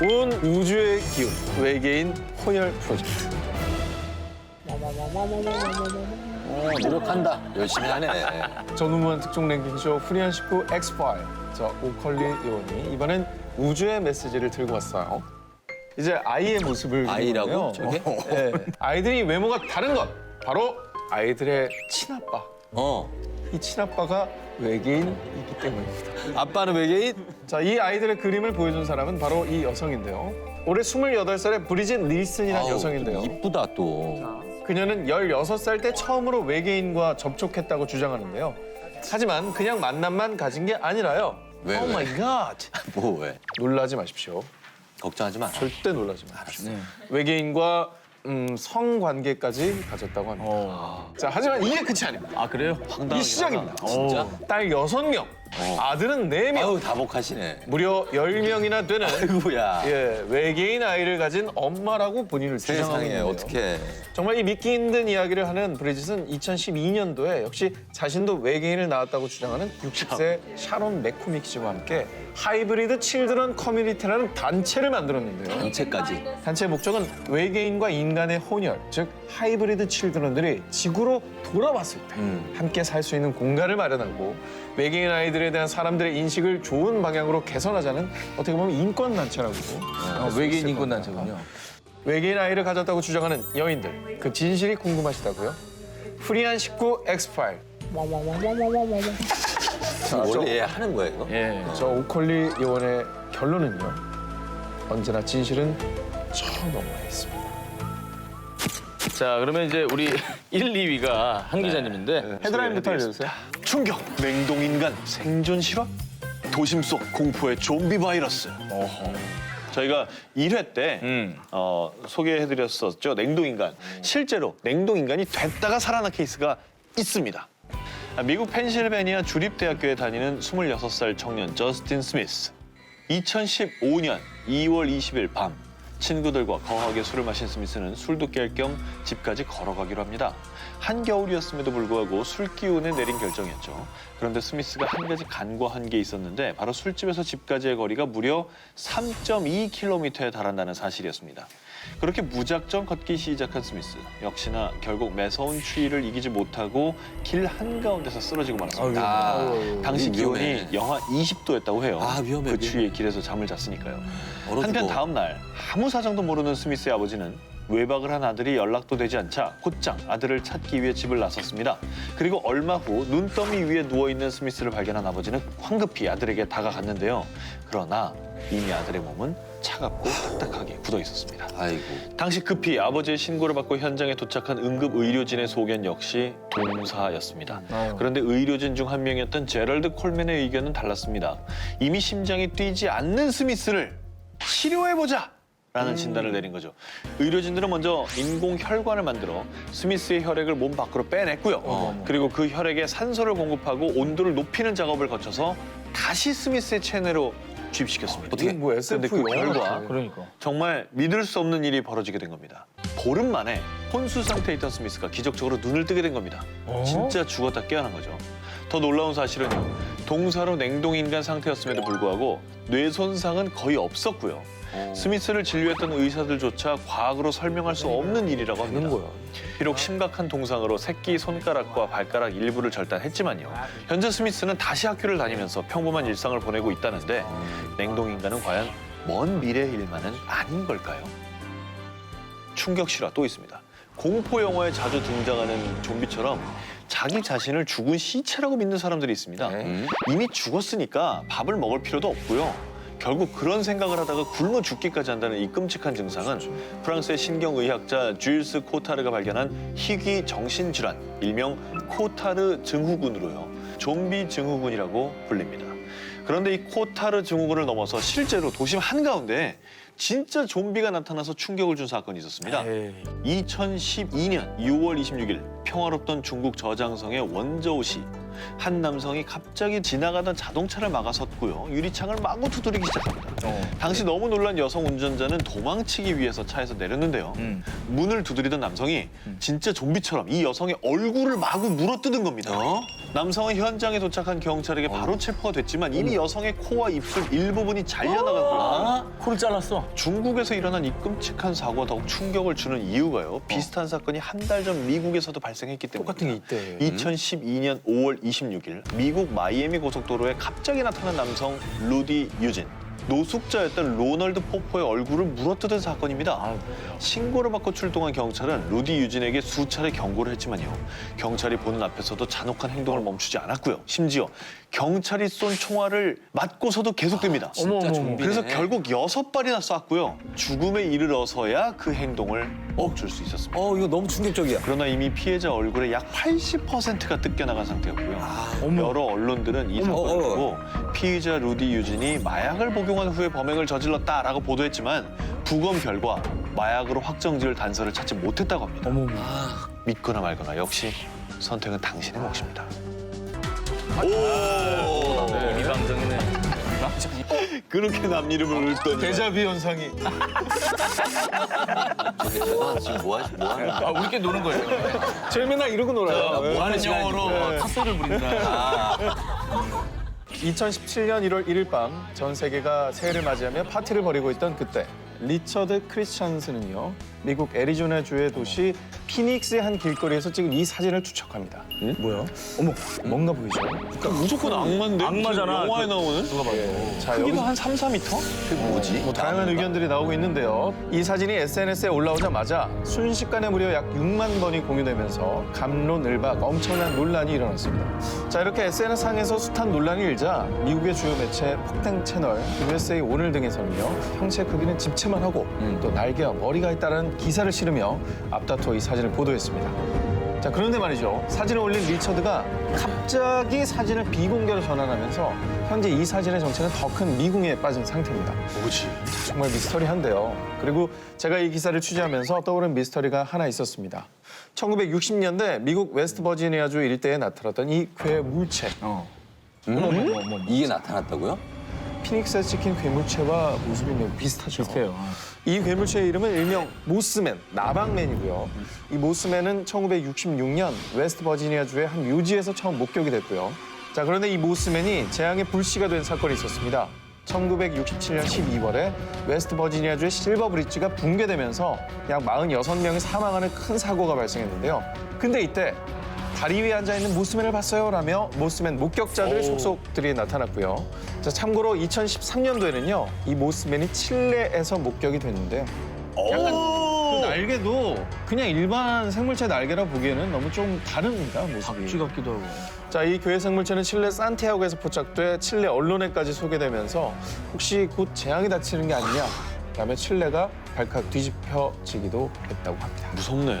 온 우주의 기운, 외계인 혼혈 프로젝트. 노력한다. 열심히 하네. 전후무한 특종 랭킹쇼 프리한 식구 엑스파일. 저 오컬리 요원이 이번엔 우주의 메시지를 들고 왔어요. 이제 아이의 모습을 아이라고? 그리는 건데요. 저게? 네. 아이들이 외모가 다른 것. 바로 아이들의 친아빠. 이 친아빠가 외계인이기 때문입니다. 아빠는 외계인? 자, 이 아이들의 그림을 보여준 사람은 바로 이 여성인데요. 올해 28살의 브리짓 닐슨이라는 여성인데요. 이쁘다 또. 그녀는 16살 때 처음으로 외계인과 접촉했다고 주장하는데요. 하지만 그냥 만남만 가진 게 아니라요. 왜, 오 왜? 마이 갓! 뭐 왜? 놀라지 마십시오. 걱정하지 마. 절대 놀라지 마십시오. 외계인과 성관계까지 가졌다고 합니다. 자, 하지만 이게 끝이 아닙니다. 아 그래요? 이 시작입니다. 진짜? 딸 6명, 아들은 4명, 아유 다복하시네. 무려 10명이나 되는 아이고야. 외계인 아이를 가진 엄마라고 본인을 주장하고 세상에 있는데요. 어떻게? 정말 이 믿기 힘든 이야기를 하는 브리짓은 2012년도에 역시 자신도 외계인을 낳았다고 주장하는 60세 샤론 맥코믹씨와 함께 하이브리드 칠드런 커뮤니티라는 단체를 만들었는데요. 단체까지. 단체의 목적은 외계인과 인간의 혼혈, 즉 하이브리드 칠드런들이 지구로 돌아왔을 때 함께 살 수 있는 공간을 마련하고 외계인 아이들에 대한 사람들의 인식을 좋은 방향으로 개선하자는 어떻게 보면 인권단체라고 외계인 인권단체군요. 외계인 아이를 가졌다고 주장하는 여인들, 그 진실이 궁금하시다고요? 프리한 식구 엑스파일. 원래 얘 하는 거야 이거? 예. 저 오컬리 요원의 결론은요. 언제나 진실은 저 너머에 있습니다. 자 그러면 이제 우리 1, 2위가 한 기자님인데 헤드라인부터 알려주세요. 충격! 냉동인간 생존 실화? 도심 속 공포의 좀비 바이러스. 저희가 1회 때 소개해드렸었죠. 냉동인간. 실제로 냉동인간이 됐다가 살아난 케이스가 있습니다. 미국 펜실베니아 주립대학교에 다니는 26살 청년 저스틴 스미스. 2015년 2월 20일 밤 친구들과 거하게 술을 마신 스미스는 술도 깰 겸 집까지 걸어가기로 합니다. 한겨울이었음에도 불구하고 술 기운에 내린 결정이었죠. 그런데 스미스가 한 가지 간과한 게 있었는데 바로 술집에서 집까지의 거리가 무려 3.2km에 달한다는 사실이었습니다. 그렇게 무작정 걷기 시작한 스미스. 역시나 결국 매서운 추위를 이기지 못하고 길 한가운데서 쓰러지고 말았습니다. 당시 기온이 위험해. 영하 20도였다고 해요. 아, 위험해, 그 추위에 길에서 잠을 잤으니까요. 얼어 한편 죽어. 다음 날 아무 사정도 모르는 스미스의 아버지는 외박을 한 아들이 연락도 되지 않자 곧장 아들을 찾기 위해 집을 나섰습니다. 그리고 얼마 후 눈더미 위에 누워있는 스미스를 발견한 아버지는 황급히 아들에게 다가갔는데요. 그러나 이미 아들의 몸은 차갑고 딱딱하게 굳어 있었습니다. 아이고. 당시 급히 아버지의 신고를 받고 현장에 도착한 응급 의료진의 소견 역시 동사였습니다. 그런데 의료진 중 한 명이었던 제럴드 콜맨의 의견은 달랐습니다. 이미 심장이 뛰지 않는 스미스를 치료해보자! 라는 진단을 내린 거죠. 의료진들은 먼저 인공 혈관을 만들어 스미스의 혈액을 몸 밖으로 빼냈고요. 그리고 그 혈액에 산소를 공급하고 온도를 높이는 작업을 거쳐서 다시 스미스의 체내로 주입시켰습니다. 어떻게 뭐 근데 SF 그 영화 결과 같아. 그러니까. 정말 믿을 수 없는 일이 벌어지게 된 겁니다. 보름 만에 혼수 상태에 있던 스미스가 기적적으로 눈을 뜨게 된 겁니다. 진짜 죽었다 깨어난 거죠. 더 놀라운 사실은요. 동사로 냉동인간 상태였음에도 불구하고 뇌 손상은 거의 없었고요. 스미스를 진료했던 의사들조차 과학으로 설명할 수 없는 일이라고 합니다. 비록 심각한 동상으로 새끼 손가락과 발가락 일부를 절단했지만요. 현재 스미스는 다시 학교를 다니면서 평범한 일상을 보내고 있다는데 냉동인간은 과연 먼 미래의 일만은 아닌 걸까요? 충격 실화 또 있습니다. 공포 영화에 자주 등장하는 좀비처럼 자기 자신을 죽은 시체라고 믿는 사람들이 있습니다. 이미 죽었으니까 밥을 먹을 필요도 없고요. 결국 그런 생각을 하다가 굶어 죽기까지 한다는 이 끔찍한 증상은 프랑스의 신경의학자 주일스 코타르가 발견한 희귀 정신질환, 일명 코타르 증후군으로요. 좀비 증후군이라고 불립니다. 그런데 이 코타르 증후군을 넘어서 실제로 도심 한가운데 진짜 좀비가 나타나서 충격을 준 사건이 있었습니다. 2012년 6월 26일 평화롭던 중국 저장성의 원저우시 한 남성이 갑자기 지나가던 자동차를 막아섰고요. 유리창을 마구 두드리기 시작합니다. 당시 너무 놀란 여성 운전자는 도망치기 위해서 차에서 내렸는데요. 문을 두드리던 남성이 진짜 좀비처럼 이 여성의 얼굴을 마구 물어뜯은 겁니다. 남성은 현장에 도착한 경찰에게 바로 체포가 됐지만 이미 여성의 코와 입술 일부분이 잘려나갔고요. 코를 잘랐어. 중국에서 일어난 이 끔찍한 사고가 더욱 충격을 주는 이유가요. 비슷한 사건이 한 달 전 미국에서도 발생했기 때문에 똑같은 게 있대. 2012년 5월 26일 미국 마이애미 고속도로에 갑자기 나타난 남성 루디 유진. 노숙자였던 로널드 포포의 얼굴을 물어뜯은 사건입니다. 신고를 받고 출동한 경찰은 루디 유진에게 수차례 경고를 했지만요. 경찰이 보는 앞에서도 잔혹한 행동을 멈추지 않았고요. 심지어 경찰이 쏜 총알을 맞고서도 계속됩니다. 진짜 좀비네. 그래서 결국 6발이나 쐈고요. 죽음에 이르러서야 그 행동을 멈출 수 있었습니다. 이거 너무 충격적이야. 그러나 이미 피해자 얼굴의 약 80%가 뜯겨나간 상태였고요. 여러 언론들은 이 사건을 보고 피의자 루디 유진이 마약을 복용한 후에 범행을 저질렀다라고 보도했지만 부검 결과 마약으로 확정지을 단서를 찾지 못했다고 합니다. 믿거나 말거나 역시 선택은 당신의 몫입니다. 이미 방정이네. 그렇게 남 이름을 읊더니 데자뷰 현상이. 지금 뭐 하는 거야? 우리끼리 노는 거예요. 저희 맨날 이러고 놀아요. 뭐 하는 시간이지, 영어로 탓소를 부린다. 2017년 1월 1일 밤 전 세계가 새해를 맞이하며 파티를 벌이고 있던 그때 리처드 크리스찬스는요 미국 애리조나주의 도시 피닉스의 한 길거리에서 찍은 이 사진을 추적합니다. 뭐야? 어머, 뭔가 보이죠? 무조건 악마인데? 악마잖아. 무슨 영화에 나오는? 누가 봐도. 자, 크기도 여기 한 3, 4m? 그게 뭐지? 뭐 다양한 의견들이 나오고 있는데요. 이 사진이 SNS에 올라오자마자 순식간에 무려 약 6만 번이 공유되면서 감론을박 엄청난 논란이 일어났습니다. 자, 이렇게 SNS상에서 숱한 논란이 일자 미국의 주요 매체 폭등 채널 USA 오늘 등에서는요. 형체 크기는 집채만 하고 또 날개와 머리가 있다는 기사를 실으며 앞다투어 이 사진을 보도했습니다. 자, 그런데 말이죠. 사진을 올린 리처드가 갑자기 사진을 비공개로 전환하면서 현재 이 사진의 정체는 더 큰 미궁에 빠진 상태입니다. 뭐지? 정말 미스터리한데요. 그리고 제가 이 기사를 취재하면서 떠오른 미스터리가 하나 있었습니다. 1960년대 미국 웨스트 버지니아주 일대에 나타났던 이 괴물체. 이게 나타났다고요? 피닉스에 찍힌 괴물체와 모습이 매우 비슷하죠. 비슷해요. 이 괴물체의 이름은 일명 모스맨, 나방맨이고요. 이 모스맨은 1966년 웨스트 버지니아주의 한 묘지에서 처음 목격이 됐고요. 자, 그런데 이 모스맨이 재앙의 불씨가 된 사건이 있었습니다. 1967년 12월에 웨스트 버지니아주의 실버 브릿지가 붕괴되면서 약 46명이 사망하는 큰 사고가 발생했는데요. 근데 이때 다리 위에 앉아있는 모스맨을 봤어요 라며 모스맨 목격자들 속속들이 나타났고요. 자, 참고로 2013년도에는요. 이 모스맨이 칠레에서 목격이 됐는데요. 약간 그 날개도 그냥 일반 생물체 날개라 보기에는 너무 좀 다릅니다, 모습이. 박쥐 같기도 하고. 자, 이 괴 생물체는 칠레 산티아고에서 포착돼 칠레 언론에까지 소개되면서 혹시 곧 재앙이 닥치는 게 아니냐 라며 칠레가 발칵 뒤집혀지기도 했다고 합니다. 무섭네.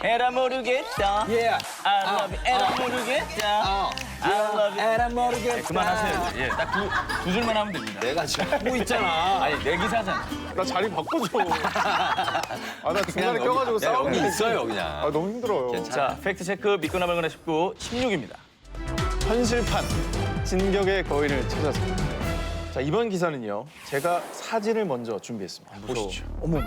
에라 모르겠다. 예. I love you. 에라 모르겠다. I love you. 에라 모르겠다. 그만하세요. 이제. 예, 딱 두 줄만 하면 됩니다. 내가 지금 하고 있잖아. 아니, 내 기사잖아. 나 자리 바꿔줘. 아, 나 중간에 여기- 껴가지고 내가 싸우는 여기 게 있어요, 그냥. 아, 너무 힘들어요. 자, 팩트체크 믿거나 말거나 19, 16입니다. 현실판 진격의 거인을 찾았습니다. 자, 이번 기사는요. 제가 사진을 먼저 준비했습니다. 보시죠. 어머,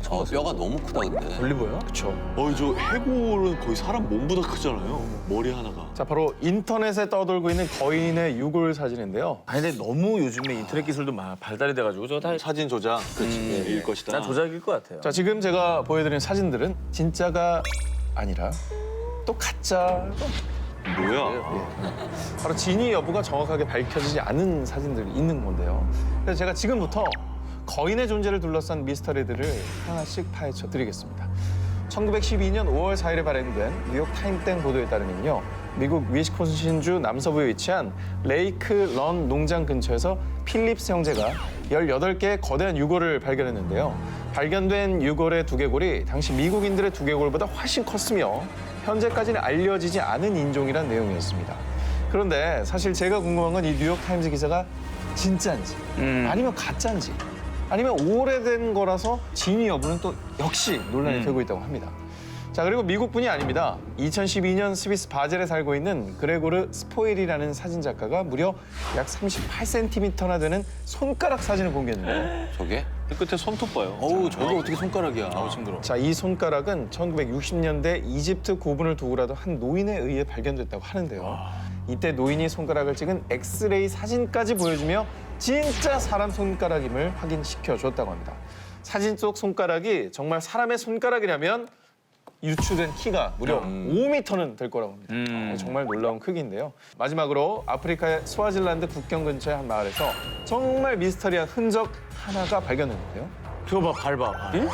저 뼈가 너무 크다, 근데. 올리버요? 그렇죠. 저 해골은 거의 사람 몸보다 크잖아요. 머리 하나가. 자, 바로 인터넷에 떠돌고 있는 거인의 유골 사진인데요. 아니, 근데 너무 요즘에 인터넷 기술도 발달이 돼가지고 저거 다 사진 조작. 일 것이다. 난 조작일 것 같아요. 자, 지금 제가 보여드린 사진들은 진짜가 아니라 또 가짜. 뭐야? 바로 진위 여부가 정확하게 밝혀지지 않은 사진들이 있는 건데요. 그래서 제가 지금부터 거인의 존재를 둘러싼 미스터리들을 하나씩 파헤쳐 드리겠습니다. 1912년 5월 4일에 발행된 뉴욕 타임땡 보도에 따르면요. 미국 위스콘신주 남서부에 위치한 레이크 런 농장 근처에서 필립스 형제가 18개의 거대한 유골을 발견했는데요. 발견된 유골의 두개골이 당시 미국인들의 두개골보다 훨씬 컸으며 현재까지는 알려지지 않은 인종이란 내용이었습니다. 그런데 사실 제가 궁금한 건 이 뉴욕타임즈 기사가 진짜인지 아니면 가짜인지 아니면 오래된 거라서 진위 여부는 또 역시 논란이 되고 있다고 합니다. 자, 그리고 미국뿐이 아닙니다. 2012년 스위스 바젤에 살고 있는 그레고르 스포일이라는 사진작가가 무려 약 38cm나 되는 손가락 사진을 공개했는데요. 저게? 끝에 손톱 봐요. 어우, 저게 어떻게 손가락이야. 징그러워. 자, 이 손가락은 1960년대 이집트 고분을 두고라도 한 노인에 의해 발견됐다고 하는데요. 이때 노인이 손가락을 찍은 엑스레이 사진까지 보여주며 진짜 사람 손가락임을 확인시켜줬다고 합니다. 사진 속 손가락이 정말 사람의 손가락이라면 유추된 키가 무려 5m는 될 거라고 합니다. 정말 놀라운 크기인데요. 마지막으로 아프리카의 스와질란드 국경 근처의 한 마을에서 정말 미스터리한 흔적 하나가 발견됐는데요. 저거 봐, 밟아. 발.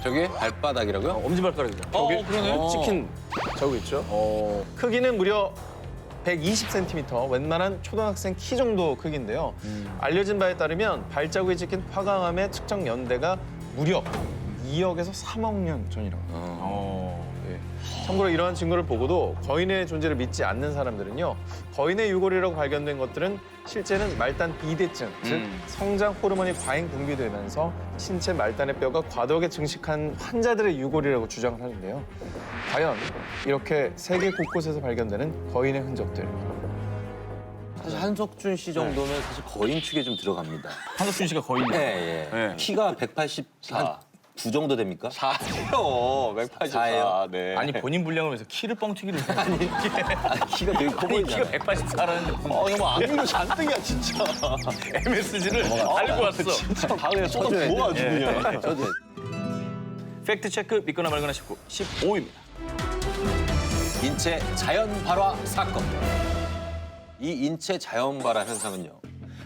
저게 발바닥이라고요? 엄지발가락이잖아. 그러네. 찍힌 저거 있죠? 크기는 무려 120cm, 웬만한 초등학생 키 정도 크기인데요. 알려진 바에 따르면 발자국이 찍힌 화강암의 측정 연대가 무려 2억에서 3억 년 전이라고 합니다. 예. 참고로 이러한 증거를 보고도 거인의 존재를 믿지 않는 사람들은요. 거인의 유골이라고 발견된 것들은 실제는 말단 비대증, 즉 성장 호르몬이 과잉 분비되면서 신체 말단의 뼈가 과도하게 증식한 환자들의 유골이라고 주장을 하는데요. 과연 이렇게 세계 곳곳에서 발견되는 거인의 흔적들, 사실 한석준 씨 정도면 사실 거인 축에 좀 들어갑니다. 한석준 씨가 거인이야. 네, 예. 네. 키가 184 정도 됩니까? 4예요. 184. 사예요? 네. 아니 본인 분량을 위해서 키를 뻥튀기를 해. 아니, 키가 되게 커 아니 키가 보이잖아요. 184라는데 정말 안기로 잔뜩이야 진짜. MSG를 알고 왔어. 진짜 방에 쏟아 쳐줘야 부어 아주 돼. 그냥. 저도 팩트 체크 믿거나 말거나 15입니다. 인체 자연 발화 사건. 이 인체 자연 발화 현상은요.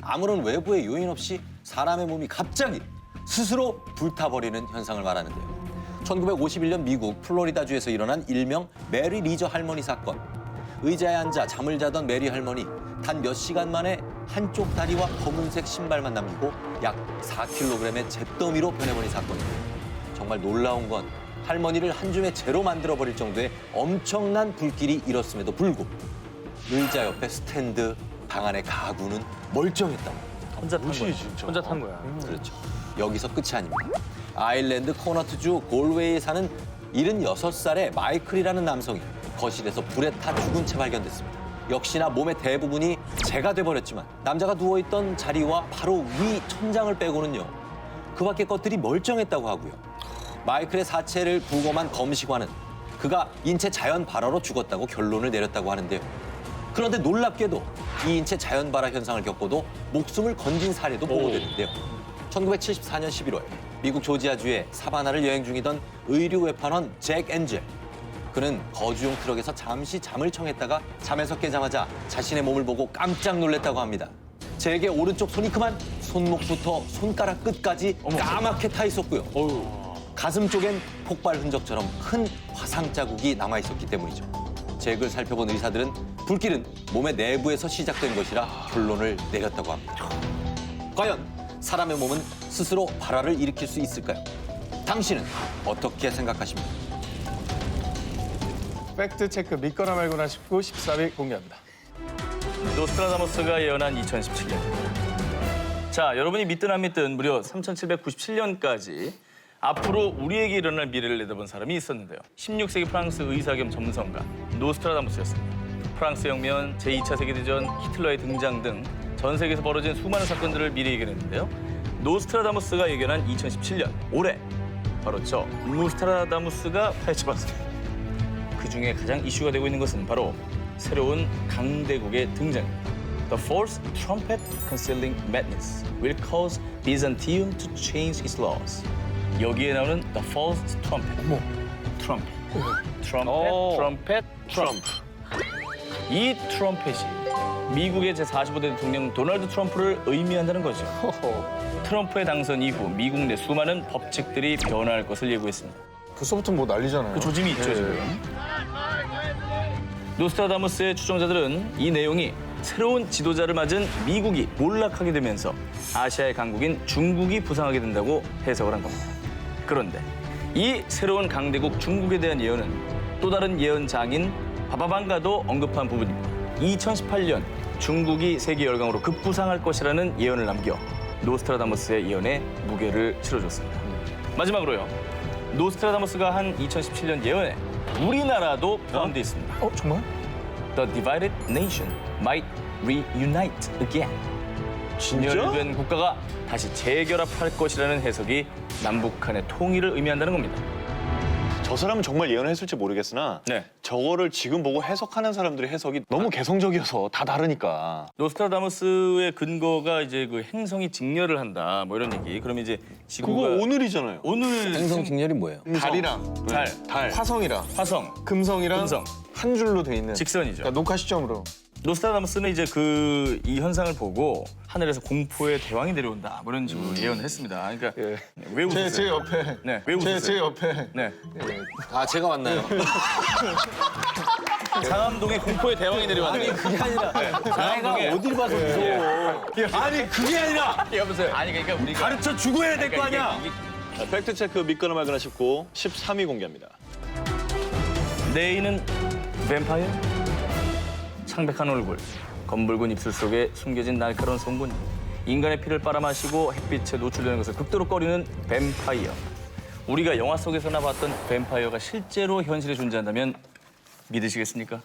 아무런 외부의 요인 없이 사람의 몸이 갑자기 스스로 불타버리는 현상을 말하는데요. 1951년 미국 플로리다주에서 일어난 일명 메리 리저 할머니 사건. 의자에 앉아 잠을 자던 메리 할머니 단 몇 시간 만에 한쪽 다리와 검은색 신발만 남기고 약 4kg의 잿더미로 변해버린 사건입니다. 정말 놀라운 건 할머니를 한 줌의 재로 만들어버릴 정도의 엄청난 불길이 일었음에도 불구하고 의자 옆에 스탠드, 방 안의 가구는 멀쩡했다고. 혼자 탄 거야. 진짜. 혼자 탄 거야. 그렇죠. 여기서 끝이 아닙니다. 아일랜드 코너트주 골웨이에 사는 76살의 마이클이라는 남성이 거실에서 불에 타 죽은 채 발견됐습니다. 역시나 몸의 대부분이 재가 돼버렸지만 남자가 누워있던 자리와 바로 위 천장을 빼고는요. 그 밖의 것들이 멀쩡했다고 하고요. 마이클의 사체를 부검한 검시관은 그가 인체 자연 발화로 죽었다고 결론을 내렸다고 하는데요. 그런데 놀랍게도 이 인체 자연 발화 현상을 겪고도 목숨을 건진 사례도 보고됐는데요. 1974년 11월 미국 조지아주의 사바나를 여행 중이던 의류 외판원 잭 엔젤. 그는 거주용 트럭에서 잠시 잠을 청했다가 잠에서 깨자마자 자신의 몸을 보고 깜짝 놀랐다고 합니다. 잭의 오른쪽 손이 그만 손목부터 손가락 끝까지 까맣게 타 있었고요. 가슴 쪽엔 폭발 흔적처럼 큰 화상 자국이 남아 있었기 때문이죠. 잭을 살펴본 의사들은 불길은 몸의 내부에서 시작된 것이라 결론을 내렸다고 합니다. 과연 사람의 몸은 스스로 발화를 일으킬 수 있을까요? 당신은 어떻게 생각하십니까? 팩트 체크 믿거나 말거나 19, 14일 공개합니다. 노스트라다무스가 예언한 2017년. 자, 여러분이 믿든 안 믿든 무려 3797년까지 앞으로 우리에게 일어날 미래를 내다본 사람이 있었는데요. 16세기 프랑스 의사 겸 점성가 노스트라다무스였습니다. 프랑스 혁명, 제2차 세계대전, 히틀러의 등장 등 전 세계에서 벌어진 수많은 사건들을 미리 예견했는데요. 노스트라다무스가 예견한 2017년, 올해 바로 저 노스트라다무스가 파헤쳐봤습니다. 그중에 가장 이슈가 되고 있는 것은 바로 새로운 강대국의 등장입니다. The false trumpet concealing madness will cause Byzantium to change its laws. 여기에 나오는 The false trumpet. 트럼펫. 트럼펫. 트럼프. 이 트럼펫이 미국의 제45대 대통령 도널드 트럼프를 의미한다는 거죠. 트럼프의 당선 이후 미국 내 수많은 법칙들이 변화할 것을 예고했습니다. 벌써부터 뭐 난리잖아요. 그 조짐이 있죠, 지금. 노스트라다무스의 추종자들은 이 내용이 새로운 지도자를 맞은 미국이 몰락하게 되면서 아시아의 강국인 중국이 부상하게 된다고 해석을 한 겁니다. 그런데 이 새로운 강대국 중국에 대한 예언은 또 다른 예언장인 바바방가도 언급한 부분입니다. 2018년 중국이 세계 열강으로 급부상할 것이라는 예언을 남겨 노스트라다무스의 예언에 무게를 실어줬습니다. 마지막으로요. 노스트라다무스가 한 2017년 예언에 우리나라도 포함되어 있습니다. 정말? The divided nation might reunite again. 진열된 국가가 다시 재결합할 것이라는 해석이 남북한의 통일을 의미한다는 겁니다. 저 사람은 정말 예언을 했을지 모르겠으나 네. 저거를 지금 보고 해석하는 사람들의 해석이 너무 개성적이어서 다 다르니까. 노스트라다무스의 근거가 이제 그 행성이 직렬을 한다 뭐 이런 얘기. 그러면 이제 그거 지구가 오늘이잖아요. 오늘 행성 직렬이 뭐예요? 달이랑 달, 화성이랑 화성, 금성이랑 금성. 한 줄로 돼 있는 직선이죠. 그러니까 녹화 시점으로. 노스트라다무스는 이제 이 현상을 보고 하늘에서 공포의 대왕이 내려온다 뭐 이런 식으로 예언을 했습니다. 그러니까 예. 왜 웃으세요? 제 옆에 네, 왜 웃으세요? 제 옆에 네. 아, 제가 왔나요? 상암동에 공포의 대왕이 내려왔네. 아니, 그게 아니라 내가 상암동에 어딜 봐서 무서워. 아니 그게 아니라 여보세요. 아니 그러니까 우리가 가르쳐 주고 해야 될 거 아니야. 자, 팩트체크 믿거나 말거나 싶고 13위 공개합니다. 내인은 뱀파이어? 창백한 얼굴, 검붉은 입술 속에 숨겨진 날카로운 송곳니, 인간의 피를 빨아마시고 햇빛에 노출되는 것을 극도로 꺼리는 뱀파이어. 우리가 영화 속에서나 봤던 뱀파이어가 실제로 현실에 존재한다면 믿으시겠습니까?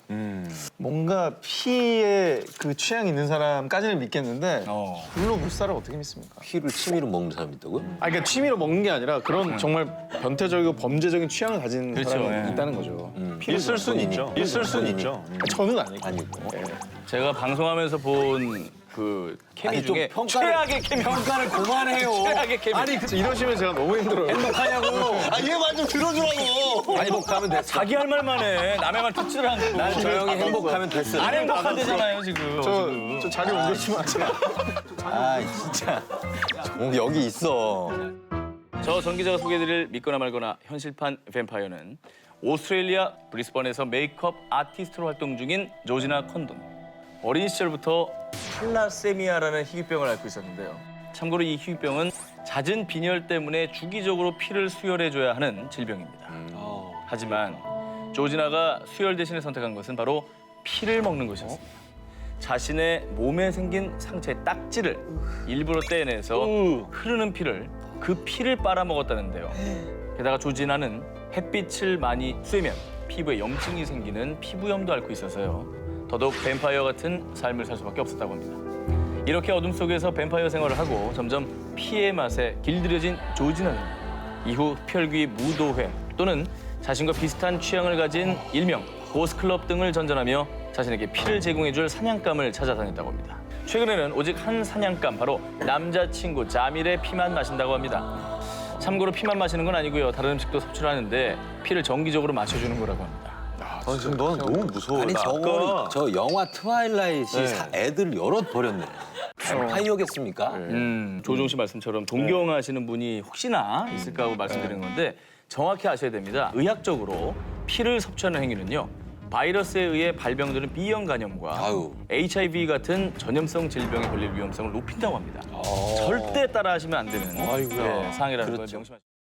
뭔가 피에 그 취향이 있는 사람까지는 믿겠는데 불로 불사를 어떻게 믿습니까? 피를 취미로 먹는 사람이 있다고요? 아 그러니까 취미로 먹는 게 아니라 그런 정말 변태적이고 범죄적인 취향을 가진 그렇죠, 사람이 예. 있다는 거죠. 있을 수는 있죠. 있을 수는 있죠. 저는 아니고. 아니고. 제가 방송하면서 본 그 케미 아니, 좀 중에 평가를- 최악의 케미. 평가를 그만해요. 최악의 케미. 아니 이러시면 제가 너무 힘들어요. 행복하냐고. 아, 얘 말 좀 들어주라고. 행복하면 됐어. 자기 할 말만 해. 남의 말 듣지를 않고. 난 저 형이 행복하면 됐어. 안 행복하대잖아요 지금. 지금. 저 자리 옮겨주지 마세요. 아, 진짜. 여기 있어. 저 전 기자가 소개해드릴 믿거나 말거나 현실판 뱀파이어는 오스트레일리아 브리스번에서 메이크업 아티스트로 활동 중인 조지나 컨돈. 어린 시절부터 탈라세미아라는 희귀병을 앓고 있었는데요. 참고로 이 희귀병은 잦은 빈혈 때문에 주기적으로 피를 수혈해줘야 하는 질병입니다. 하지만 조지나가 수혈 대신에 선택한 것은 바로 피를 먹는 것이었습니다. 자신의 몸에 생긴 상처의 딱지를 일부러 떼내서 흐르는 피를 그 피를 빨아먹었다는데요. 게다가 조지나는 햇빛을 많이 쐬면 피부에 염증이 생기는 피부염도 앓고 있어서요. 더더욱 뱀파이어 같은 삶을 살 수밖에 없었다고 합니다. 이렇게 어둠 속에서 뱀파이어 생활을 하고 점점 피의 맛에 길들여진 조지나는 이후 흡혈귀 무도회 또는 자신과 비슷한 취향을 가진 일명 고스클럽 등을 전전하며 자신에게 피를 제공해줄 사냥감을 찾아다녔다고 합니다. 최근에는 오직 한 사냥감, 바로 남자친구 자밀의 피만 마신다고 합니다. 참고로 피만 마시는 건 아니고요. 다른 음식도 섭취를 하는데 피를 정기적으로 마셔주는 거라고 합니다. 아, 지금 넌 너무 무서워. 아니, 나 저거를 아까 저 영화 트와일라이트이 애들 여럿 버렸네. 뱀파이어겠습니까? 조종 씨 말씀처럼 존경하시는 분이 혹시나 있을까 하고 말씀드리는 건데 정확히 아셔야 됩니다. 의학적으로 피를 섭취하는 행위는요. 바이러스에 의해 발병되는 B형 감염과 아유. HIV 같은 전염성 질병에 걸릴 위험성을 높인다고 합니다. 절대 따라하시면 안 되는 아이고야. 사항이라는 걸 그렇죠. 명심하시고.